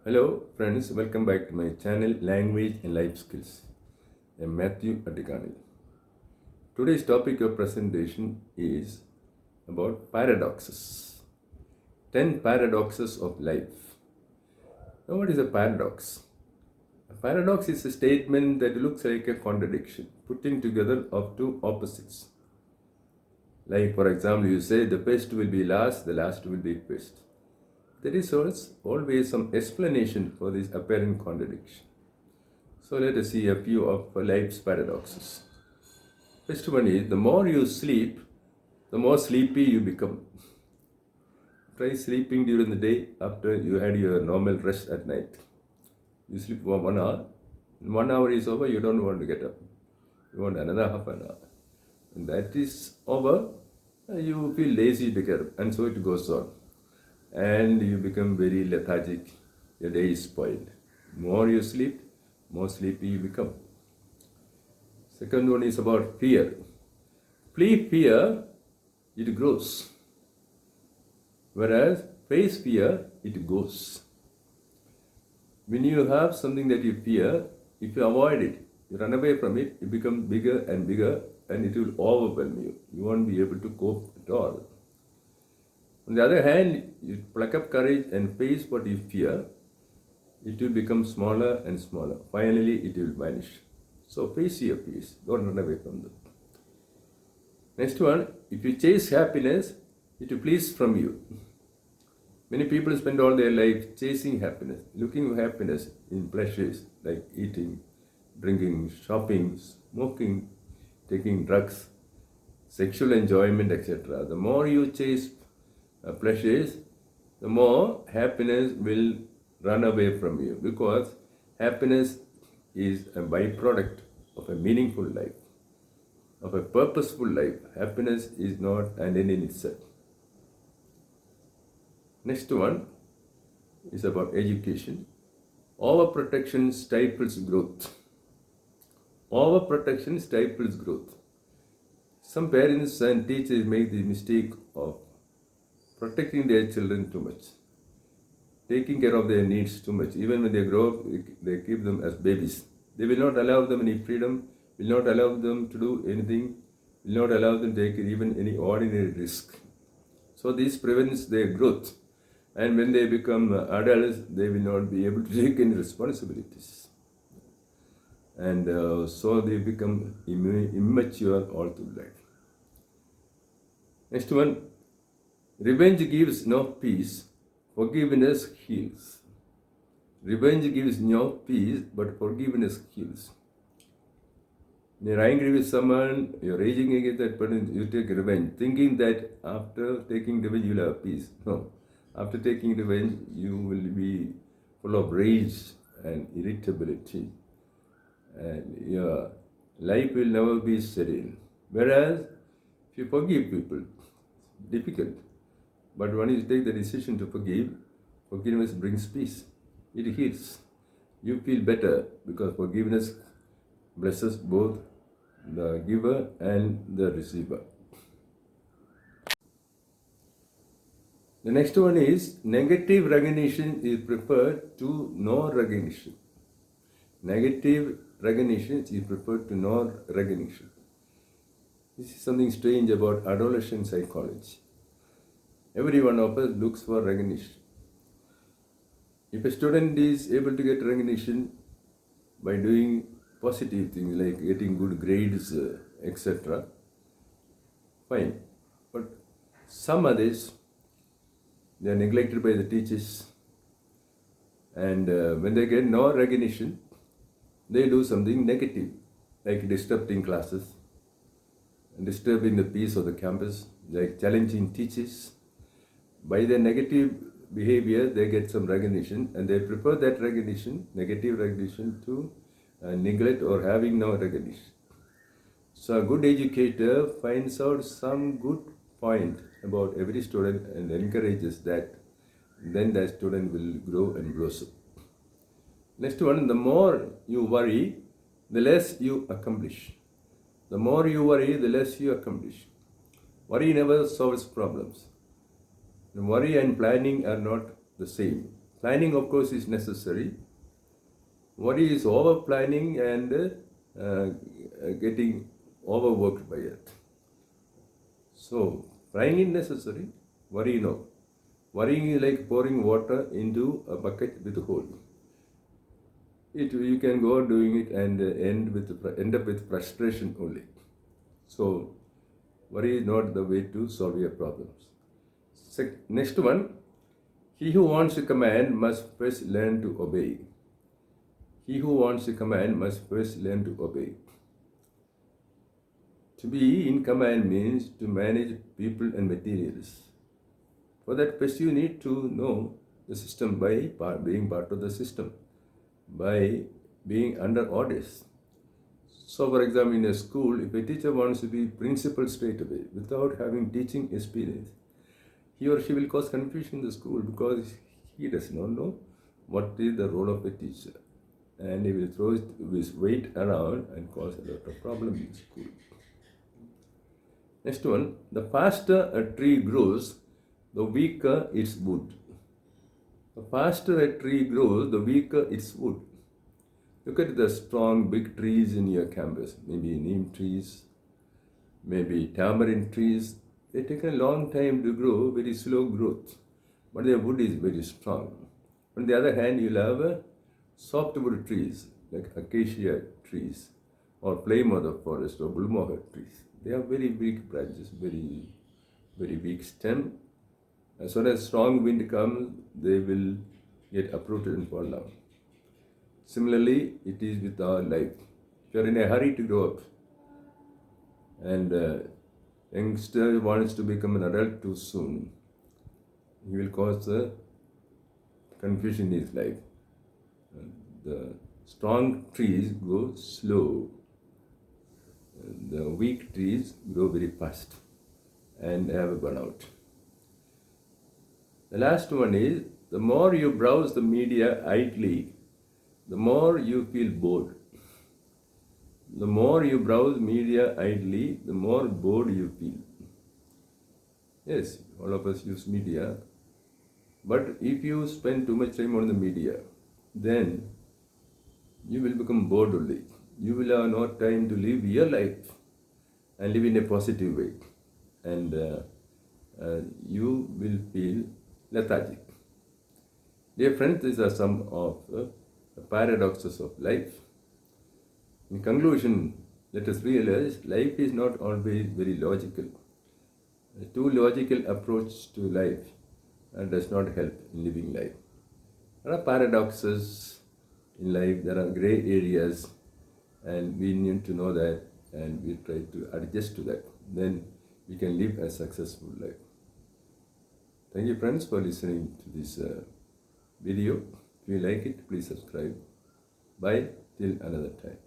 Hello friends, welcome back to my channel Language and Life Skills. I'm Matthew Attikani. Today's topic of presentation is about paradoxes. 10 paradoxes of life. Now what is a paradox? A paradox is a statement that looks like a contradiction, putting together of two opposites. Like for example, you say the best will be last, the last will be first. There is always some explanation for this apparent contradiction. So let us see a few of life's paradoxes. First one is the more you sleep, the more sleepy you become. Try sleeping during the day after you had your normal rest at night. You sleep for 1 hour. 1 hour is over, you don't want to get up. You want another half an hour. When that is over, you feel lazy to get up, and so it goes on. And you become very lethargic. Your day is spoiled. More you sleep, more sleepy you become. Second one is about fear. Flee fear, it grows. Whereas face fear, it goes. When you have something that you fear, if you avoid it, you run away from it, it becomes bigger and bigger and it will overwhelm you. You won't be able to cope at all. On the other hand, you pluck up courage and face what you fear, it will become smaller and smaller. Finally, it will vanish. So face your fears, don't run away from them. Next one, if you chase happiness, it will flees from you. Many people spend all their life chasing happiness, looking for happiness in pleasures like eating, drinking, shopping, smoking, taking drugs, sexual enjoyment, etc. The more you chase pleasures, the more happiness will run away from you, because happiness is a byproduct of a meaningful life, of a purposeful life. Happiness is not an end in itself. Next one is about education. Overprotection stifles growth. Overprotection stifles growth. Some parents and teachers make the mistake of protecting their children too much, taking care of their needs too much. Even when they grow up, they keep them as babies. They will not allow them any freedom, will not allow them to do anything, will not allow them to take even any ordinary risk. So this prevents their growth. And when they become adults, they will not be able to take any responsibilities. And so they become immature all through life. Next one, revenge gives no peace, forgiveness heals. Revenge gives no peace, but forgiveness heals. When you're angry with someone, you're raging against that person, you take revenge, thinking that after taking revenge you'll have peace. No. After taking revenge, you will be full of rage and irritability. And your life will never be serene. Whereas, if you forgive people, it's difficult. But when you take the decision to forgive, forgiveness brings peace. It heals. You feel better because forgiveness blesses both the giver and the receiver. The next one is negative recognition is preferred to no recognition. Negative recognition is preferred to no recognition. This is something strange about adolescent psychology. Every one of us looks for recognition. If a student is able to get recognition by doing positive things like getting good grades, etc., fine. But some others, they are neglected by the teachers, and when they get no recognition, they do something negative, like disrupting classes, disturbing the peace of the campus, like challenging teachers. By their negative behavior, they get some recognition, and they prefer that recognition, negative recognition, to neglect or having no recognition. So a good educator finds out some good point about every student and encourages that, then that student will grow and blossom. Next one, the more you worry, the less you accomplish. The more you worry, the less you accomplish. Worry never solves problems. And worry and planning are not the same. Planning, of course, is necessary. Worry is over planning and getting overworked by it. So, planning is necessary, worry no. Worrying is like pouring water into a bucket with a hole. You can go on doing it and end up with frustration only. So, worry is not the way to solve your problems. Next one, he who wants a command must first learn to obey. He who wants a command must first learn to obey. To be in command means to manage people and materials. For that, first you need to know the system by being part of the system, by being under orders. So, for example, in a school, if a teacher wants to be principal straight away without having teaching experience, he or she will cause confusion in the school because he does not know what is the role of a teacher. And he will throw his weight around and cause a lot of problems in school. Next one, the faster a tree grows, the weaker its wood. The faster a tree grows, the weaker its wood. Look at the strong big trees in your campus, maybe neem trees, maybe tamarind trees. They take a long time to grow, very slow growth, but their wood is very strong. On the other hand, you'll have softwood trees like acacia trees or plymouth forest or bullmoher trees. They have very weak branches, very weak stem. As soon as strong wind comes, they will get uprooted and fall down. Similarly, it is with our life. If you are in a hurry to grow up and youngster wants to become an adult too soon, he will cause confusion in his life. The strong trees grow slow. The weak trees grow very fast and have a burnout. The last one is, the more you browse the media idly, the more you feel bored. The more you browse media idly, the more bored you feel. Yes, all of us use media. But if you spend too much time on the media, then you will become bored only. You will have no time to live your life and live in a positive way. And you will feel lethargic. Dear friends, these are some of the paradoxes of life. In conclusion, let us realize life is not always very logical. A too logical approach to life does not help in living life. There are paradoxes in life, there are gray areas, and we need to know that and we try to adjust to that. Then we can live a successful life. Thank you, friends, for listening to this video. If you like it, please subscribe. Bye till another time.